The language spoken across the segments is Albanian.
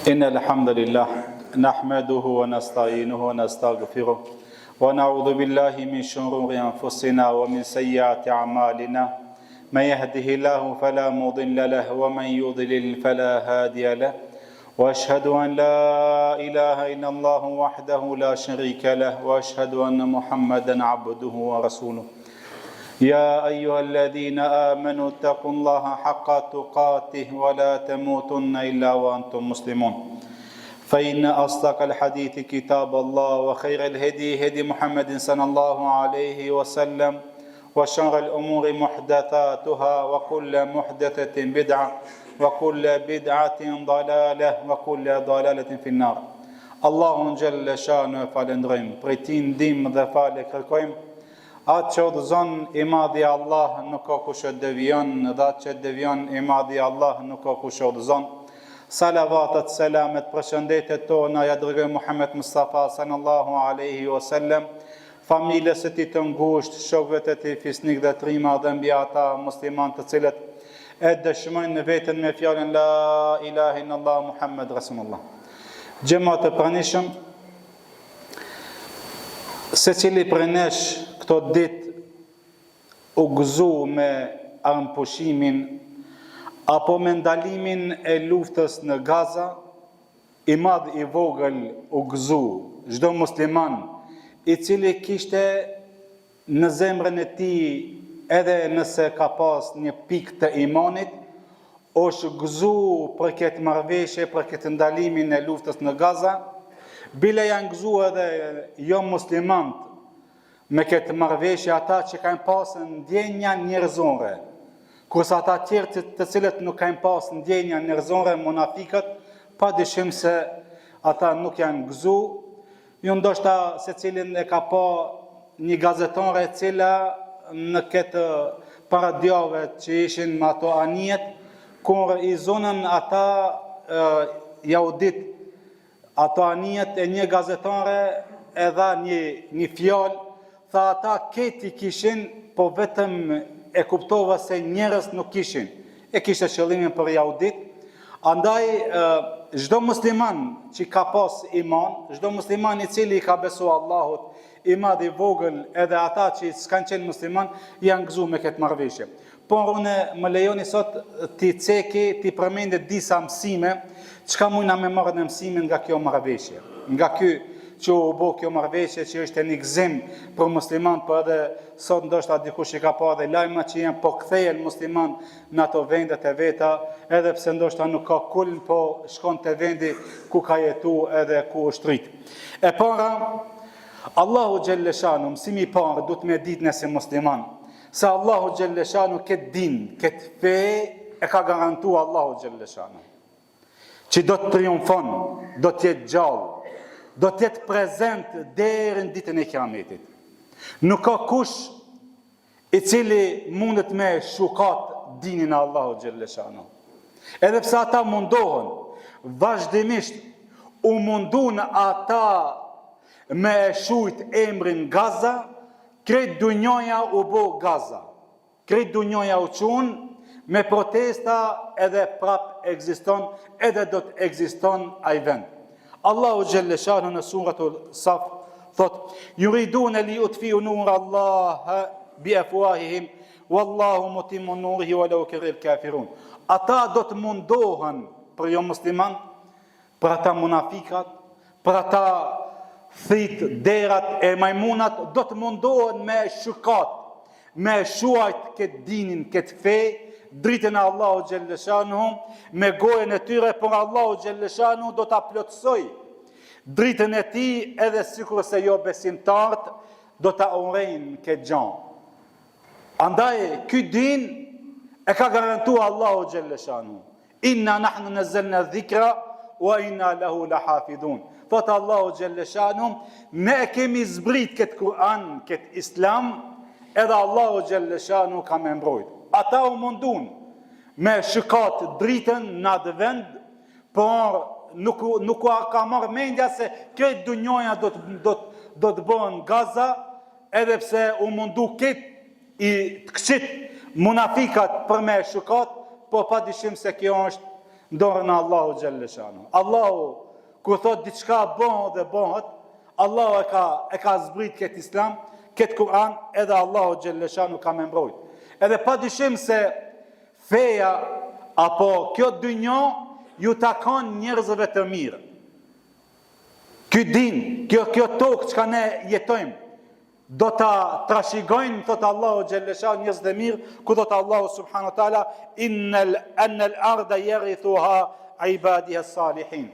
إن الحمد لله نحمده ونستعينه ونستغفره ونعوذ بالله من شرور أنفسنا ومن سيئات أعمالنا من يهده الله فلا مضل له ومن يضلل فلا هادي له وأشهد أن لا إله إلا الله وحده لا شريك له وأشهد أن محمدا عبده ورسوله يا أيها الذين آمنوا اتقوا الله حق تقاته ولا تموتن إلا وأنتم مسلمون فإن أصدق الحديث كتاب الله وخير الهدي هدي محمد صلى الله عليه وسلم وشر الأمور محدثاتها وكل محدثة بدعة وكل بدعة ضلالة وكل ضلالة في النار. الله جل شانه falendrojmë, prej tij ndihmë dhe falë kërkojmë. Atë që udhëzon i madhi Allah nuk ka kush e devion, dhe atë që devion i madhi Allah nuk ka kush e udhëzon. Salavatet, selamet, përshëndetet tona ja dërgoj Muhammed Mustafa sallallahu alaihi wasallam, familjes së tij të ngushtë, shokëve të tij fisnik dhe trima dhe mbi ata musliman të cilët e dëshmojnë veten me fjalën la ilaha illallah Muhammed Rasulullah. Xhamat e pranishëm, secili prej nesh këto ditë u gëzu me armëpushimin apo me ndalimin e luftës në Gaza, i madh i vogël u gëzu çdo musliman i cili kishte në zemrën e tij, edhe nëse ka pas një pikë të imanit, është gëzu për këtë marrëveshje, për këtë ndalimin e luftës në Gaza. Bile janë gëzu edhe jo muslimanët me këtë marrëveshje, ata që kanë pasë ndjenja njerëzore, kurse ata tjerë të cilët nuk kanë pasë ndjenja njerëzore, munafikët, pa dyshim se ata nuk janë gëzu. Ju ndoshta secilin e ka pa një gazetare e cila në këtë paradjave që ishin me ato anijet, kur i zonën ata jahudit ato anijet e një gazetare e dha një fjalë, tha ata këti kishin, po vetëm e kuptova se njerëz nuk kishin. E kishte qëllimin për jahudit. Andaj çdo musliman që ka pas iman, çdo musliman i cili ka besu Allahut, i madh i vogël, edhe ata që s'kan qenë musliman, janë gëzu me këtë marrëveshje. Por unë më lejoni sot ti përmende disa mësime, çka mujna me marrë në mësimin nga kjo marrëveshje. Nga ky që u bo kjo marrëveshje që është një gëzim për musliman, për edhe sot ndoshta dikush i ka pa dhe lajma që janë po kthehen musliman në ato vendet e veta, edhe pse ndoshta nuk ka kulm, po shkon te vendi ku ka jetu edhe ku është rrit. E para, Allahu Gjelleshanu, mësimi i parë du të me ditë nëse musliman, se Allahu Gjelleshanu këtë din, këtë fe e ka garantu Allahu Gjelleshanu, që do të triumfon, do të jetë gjallë, do të jetë prezent deri në ditën e Kiametit. Nuk ka kush i cili mundet me shukat dinin e Allahu Gjelleshanu. Edhe pse ata mundohen, vazhdimisht u mundun ata me e shujt emrin Gaza, krejt dunjoja u bo Gaza. Krejt dunjoja u qunë, me protesta edhe prap ekziston, edhe do të ekziston ai vend. Allahu Gjelleshanu në suratul Saf thot: yuridune li utfiu nur Allah bi afwahihim wallahu mutimmu nurihi walau karihal kafirun. Ata do të mundohen për jo musliman, për ata munafikat, për ata thit, derat e majmunat, do të mundohen me shukat, me shuajt këtë dinin, këtë fe, dritën e Allahu Gjelleshanu, me gojën e tyre, por Allahu Gjelleshanu do të plotësoj dritën e ti, edhe sikur se jo besimtarët do të urejnë këtë gjanë. Andaj, ky din e ka garantu Allahu Gjelleshanu. Inna nahnu nazzalna dhikra wa inna lahu lahafidhun. Thotë Allahu Gjelleshanu, ne e kemi zbrit këtë Kur'an, këtë Islam, edhe Allahu Gjelleshanu ka me mbrojt. Ata u mundun me shukat dritën në atë vend, por nuk ka marrë mendja se këtë dunjoja do të bëhen Gaza, edhe pse u mundu këtë i të këqit munafikat për me shukat, po pa dyshim se kjo është dorën e Allahu xhalleshanu. Allahu kur thot diçka bëhet dhe bëhet, Allahu e ka zbrit këtë Islam, këtë Kur'an, edhe Allahu xhalleshanu ka më mbrojt. Edhe pa dyshim se feja apo kjo dynjë ju takon njerëzve të mirë. Ky din, kjo tokë që ka ne jetojmë, do ta trashigojnë, thot Allahu xhalleshanu, njerëz të mirë, ku thot Allahu subhanahu wa taala, innal arda yarithuha ibadiha salihin.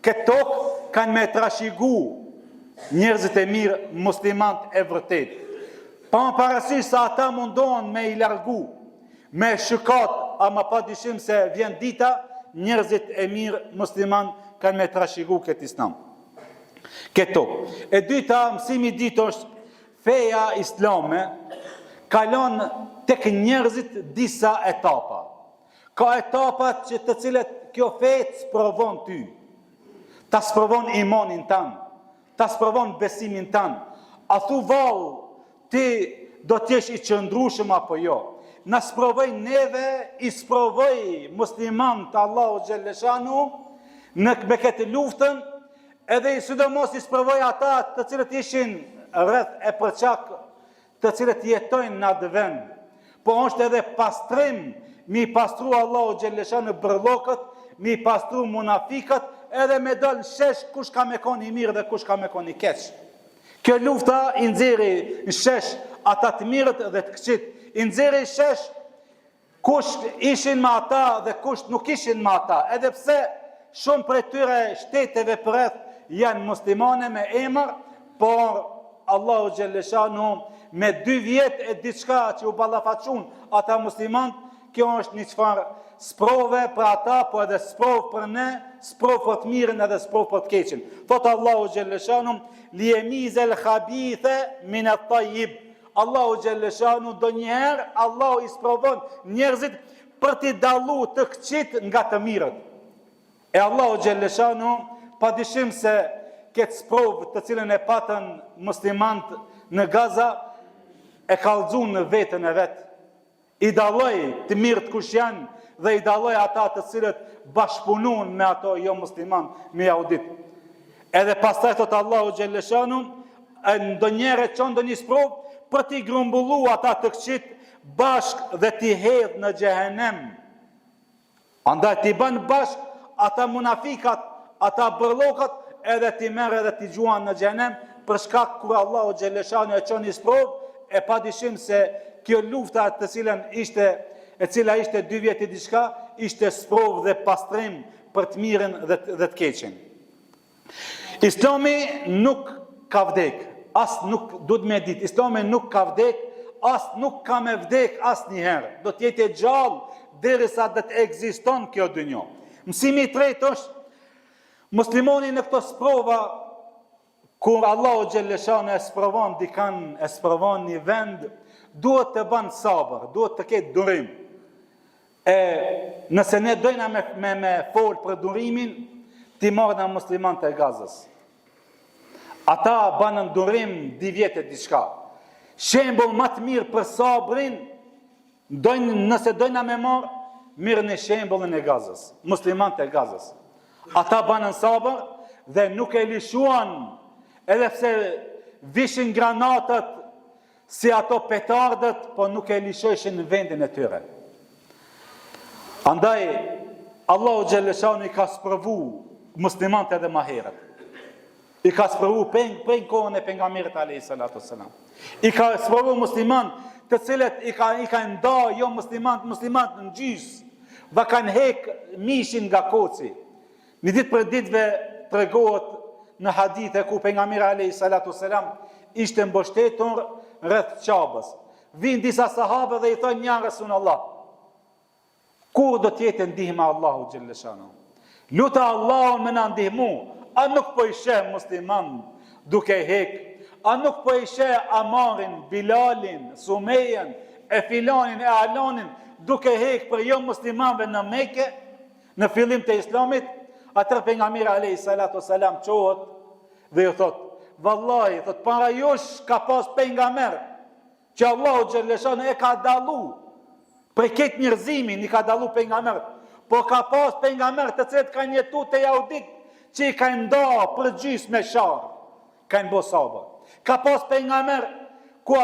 Këtë tokë kanë me trashigu njerëzit e mirë, muslimanët e vërtet. Pa më parasysh se ata mundohen me i largu, me shëkat, ama pa dyshim se vjen dita, njerëzit e mirë, musliman, kanë me trashigu këtë Islam. Këtë tokë. E dyta, mësimi ditë është, feja islame kalon tek njerëzit disa etapa. Ka etapat që të cilet kjo fe të sprovon ty. Ta sprovon imanin tanë, ta sprovon besimin tanë. A thu vallë, ti do t'jesh i qëndrushëm apo jo. Na sprovoj neve, i sprovoj musliman të Allahu xhalleshanu me këtë luftën, edhe i sidomos i sprovoj ata të cilët ishin rreth e përçak, të cilët jetojnë në atë vend. Po është edhe pastrim, mi pastru Allahu xhalleshanu bërllokët, mi pastru munafikët, edhe me dal shesh kush ka me kon i mirë dhe kush ka me kon i keq. Kjo lufta i nxjerri në shesh ata të mirët dhe të këqit, i nxjerri shesh kush ishin me ata dhe kush nuk ishin me ata, edhe pse shumë prej tyre shteteve përreth janë muslimane me emër, por Allahu xhalleshanu me 2 vjet e diçka që u ballafaqun ata musliman, kjo është një çfarë sprove për ata, po edhe sprov për ne, sprov për të mirën edhe sprov për të keqen. Thot Allahu xhalleshanu liyemizal khabitha min at-tayyib. Allahu xhalleshanu donjëherë Allahu i sprovon njerëzit për t'i dallu të këqit nga të mirët. E Allahu xhalleshanu pa dyshim se këtë sprovë të cilën e patën muslimant në Gaza e kallxun në vetën e vet. I dalloj të mirët kush janë dhe i dalloj ata të cilët bashkëpunojnë me ato jo musliman, me jahudit. Edhe pastaj thot Allahu xhalleshanu, ndonjëherë çon ndonjë sprovë për t'i grumbullu ata të këqit bashk dhe t'i hedh në xhehenem. Andaj t'i bën bashk ata munafikat, ata bërllokët, edhe t'i merr edhe t'i gjuan në xhenem, për shkak kur Allahu xhalleshanu e çon një sprovë, e pa dyshim se kjo lufta e cila ishte 2 vjet e diçka, ishte sprovë dhe pastrim për të mirën dhe të keqen. Islami nuk ka vdek, as nuk duhet me ditë, Islami nuk ka vdek, as nuk ka me vdek as njëherë. Do t'jetë e gjallë derisa do të ekziston kjo dynjë. Mësimi i tretë është, muslimoni në këto sprova, kur Allahu xhalleshanu e sprovon dikan, e sprovon një vend, duhet të bën sabër, duhet të ketë durim. Nëse ne dojna me fol për durimin, ti marrë në musliman të Gazës. Ata banën durim 2 vjet e diçka. Shembull më të mirë për sabrin, nëse dojna me marrë, mirë në shembullin e Gazës, musliman të Gazës. Ata banën sabër dhe nuk e lishuan, edhe pse vishin granatët si ato petardët, po nuk e lishojshin në vendin e tyre. Andaj, Allahu xhalleshanu i ka sprovu muslimant edhe ma herët. I ka sprovu për kohën e pejgamberit alayhi salatu wassalam. I ka sprovu musliman të cilët i ka nda jo musliman në gjysë, dhe kanë hek mishin nga koci. Një ditë për ditëve tregohet në hadithe ku pejgamberi alayhi salatu wassalam ishte mbështetur rreth Qabës. Vin disa sahabe dhe i thonë ja Rasulullah, kur do t'jetë ndihma Allahu xhalleshanu? Luta Allahun me na ndihmu. A nuk po i sheh musliman duke hek? A nuk po i sheh Amarin, Bilalin, Sumejen, e filanin, e alanin duke hek për jo muslimanve në Mekë, në fillim të Islamit? Atër pejgamberi alayhi salatu wassalam qohet dhe ju thot, vallahi, thot, para jush ka pas pejgamber që Allahu xhalleshanu e ka dallu për këtë njerëzimin, i ka dallu pejgamber, po ka pas pejgamber të cilët kanë jetu të jahudit që i kanë nda për gjysmë me sharë, kanë bo sabër. Ka pas pejgamber ku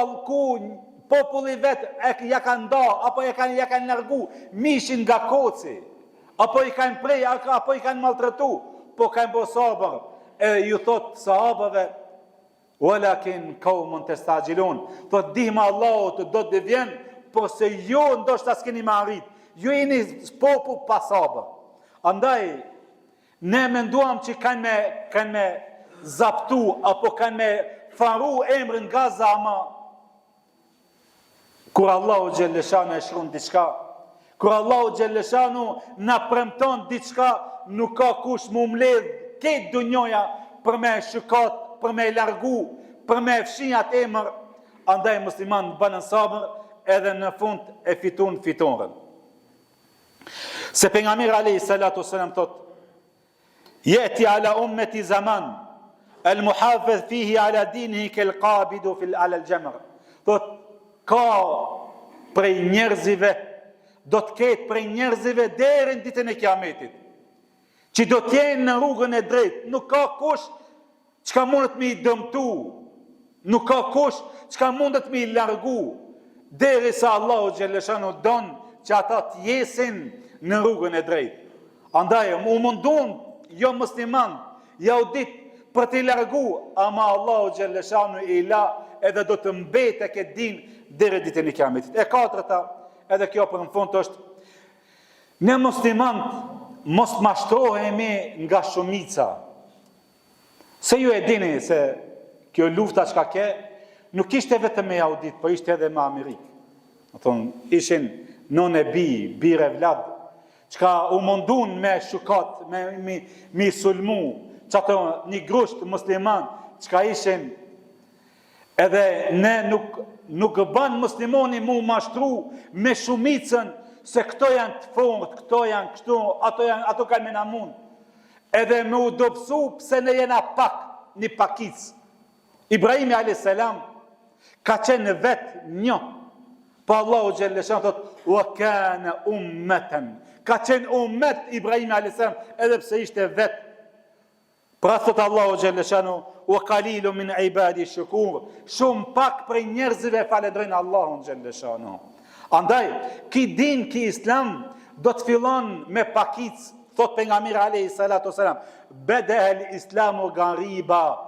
populli vetë ja kanë nda, apo ja kanë largu mishin nga koci, apo i kanë prej, apo i kanë maltretu, po kanë bo sabër. E ju thot sahabëve, walakin qaumun tastajilun, thot dihma Allahut do të vjen, por se ju ndoshta s'keni më arrit. Ju jeni popull pa sabër. Andaj ne menduam që kanë me zaptu apo kanë me faru emrin nga zama. Kur Allahu Gjelleshanu e shkron diçka, kur Allahu Gjelleshanu na premton diçka, nuk ka kush më mbledh këtë dunjoja për me shëkat, për me largu, për me fshinjat emër. Andaj musliman banën sabër edhe në fund e fitonën. Se pejgamberi alayhi salatu wasalam thot: "Yati ala ummati zaman al-muhafiz fihi ala dinihi kal-qabidu ala al-jamr." Thot ka prej njerëzive, do të ketë prej njerëzive deri në ditën e Kiametit, që do të jenë në rrugën e drejtë, nuk ka kush çka mundet me i dëmtu, nuk ka kush çka mundet me i largu, derisa Allahu Gjelleshanu don që ata të jesin në rrugën e drejtë. Andaj, u mundun, jo musliman, jahudit, për t'i largu, ama Allahu Gjelleshanu i la, edhe do të mbete këtë din deri ditën e Kiametit. E katërta, edhe kjo për në fund është, ne muslimant mos mashtrohemi nga shumica. Se ju e dini se kjo lufta çka ke, nuk ishte vetëm me jahudit, po ishte edhe me Amerikë. Ishin non e bire vlad, çka u mundun me shukat, me sulmu, që ato një grusht musliman, çka ishin, edhe ne nuk ban muslimoni mu mashtru me shumicën, se këto janë të fort, këto janë kështu, ato kanë me namun. Edhe me u dobësu pse ne jena pak, një pakic. Ibrahimi a.s. ka qenë vetë një, pa Allahu Gjelleshan thot, wa kana ummeten. Ka qenë ummet Ibrahimi a.s. edhe pse ishte vetë. Pra thot Allahu Gjelleshanu, wa qalilu min ibadi shukur. Shumë pak prej njerëzive falendrojnë Allahun Gjelleshanu. Andaj, ki din, ki islam, do të fillon me pakic, thot pejgamberi alayhi salatu wasalam, bedel islamu gariba.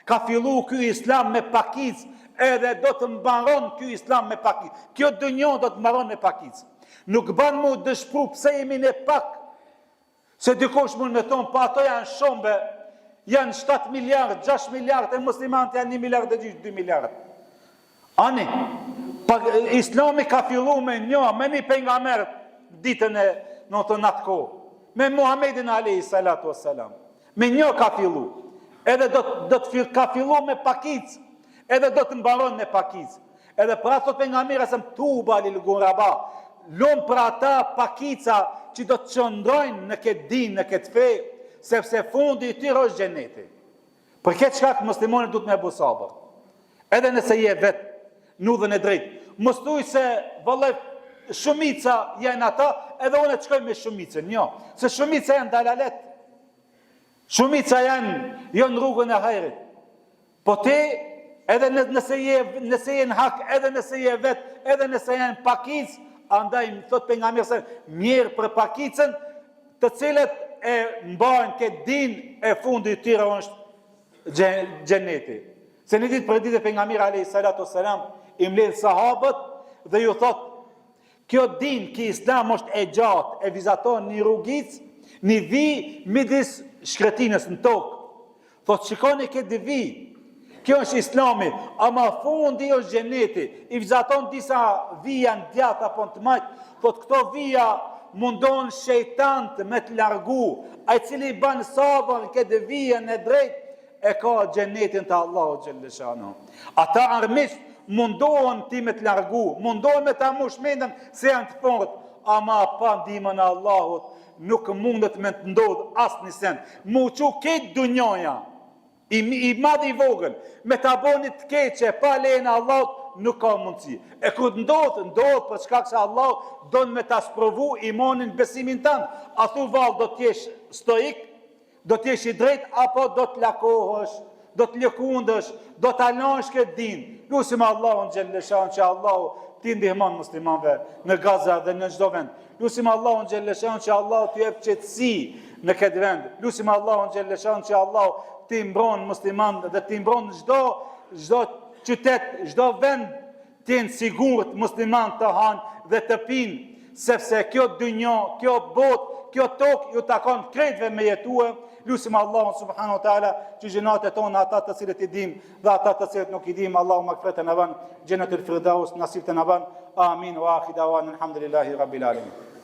Ka fillu ky islam me pakic, edhe do të mbaron ky islam me pakic. Kjo dënjon do të mbaron me pakic. Nuk ban mu dëshpru pse jemi ne pak, se dikush mund me thonë, pa ato janë shumbe, janë 7 miliard, 6 miliard, e muslimanët janë 1 miliard e 2 miliard. Ani, islami ka fillu me një pejgamber ditën e në të natë kohë, me Muhammedin alayhi salatu wassalam. Me një ka fillu, edhe ka fillu me pakic, edhe do të mbaron me pakic. Edhe pra thot pejgamberi se tuba lil ghuraba, lum për ata pakica që do të qëndrojnë në këtë din, në këtë fe, sepse fundi I tyre është xheneti. Për këtë shkak muslimonët duhet me bu sabër. Edhe nëse je vetë në udhën e drejtë, mos thuaj se vallai shumica janë ata, edhe unë të shkoj me shumicën. Jo, se shumica janë dalalet. Shumica janë në rrugën e hajrit. Po ti, edhe nëse je në hak, edhe nëse je vetë, edhe nëse janë pakic, andaj thot pejgamberi se mirë për pakicën, të cilët e mbajnë këtë din e fundi I tyre është xheneti. Se një ditë për ditë pejgamberi alayhi salatu wassalam I mbledh sahabët dhe ju thot, kjo din, ki islam është e gjatë, e vizaton një rrugic, një vi midis shkretinës në tokë. Thot, shikoni këtë vi, kjo është islami, ama fundi është xheneti, I vizaton disa vija në djatë apo në të majtë, thot, këto vija mundon shejtant me të largu, ai cili ban sabër në këtë vijën e drejtë, e ka xhenetin të Allahu Gjelleshanu. Ata armisht mundohen ti me të largu, mundohen me ta mush mendën se janë të fortë, ama pa ndihmën e Allahut nuk mundet me të ndodh asnjë send. Mu çu këtë dunjoja, I madh I vogël, me ta boni të keqe pa lejen e Allahut, nuk ka mundësi. E kur ndodh për shkak se Allah don me ta sprovu imanin, besimin tënd. A thu vallë do të jesh stoik, do të jesh i drejt apo do të lakohesh, do të lëkundësh, do ta lësh këtë din. Lutim Allahun xhelleshan që Allahu ti ndihmon muslimanëve në Gaza dhe në çdo vend. Lutim Allahun xhelleshan që Allahu t'i jep qetësi në këtë vend. Lutim Allahun xhelleshan që Allahu ti mbron muslimanët dhe ti mbron çdo qytet, çdo vend të jenë sigurt musliman të hanë dhe të pinë, sepse kjo dynjë, kjo botë, kjo tokë ju takon krejtëve me jetue. Lutim Allahun subhanahu wa taala që gjinatet tona, ata të cilët i dim dhe ata të cilët nuk i dim, Allahu magfireten e ban, Jannatul Firdaus nasib të na ban. Amin wa akhiru da'wana alhamdulillahi rabbil alamin.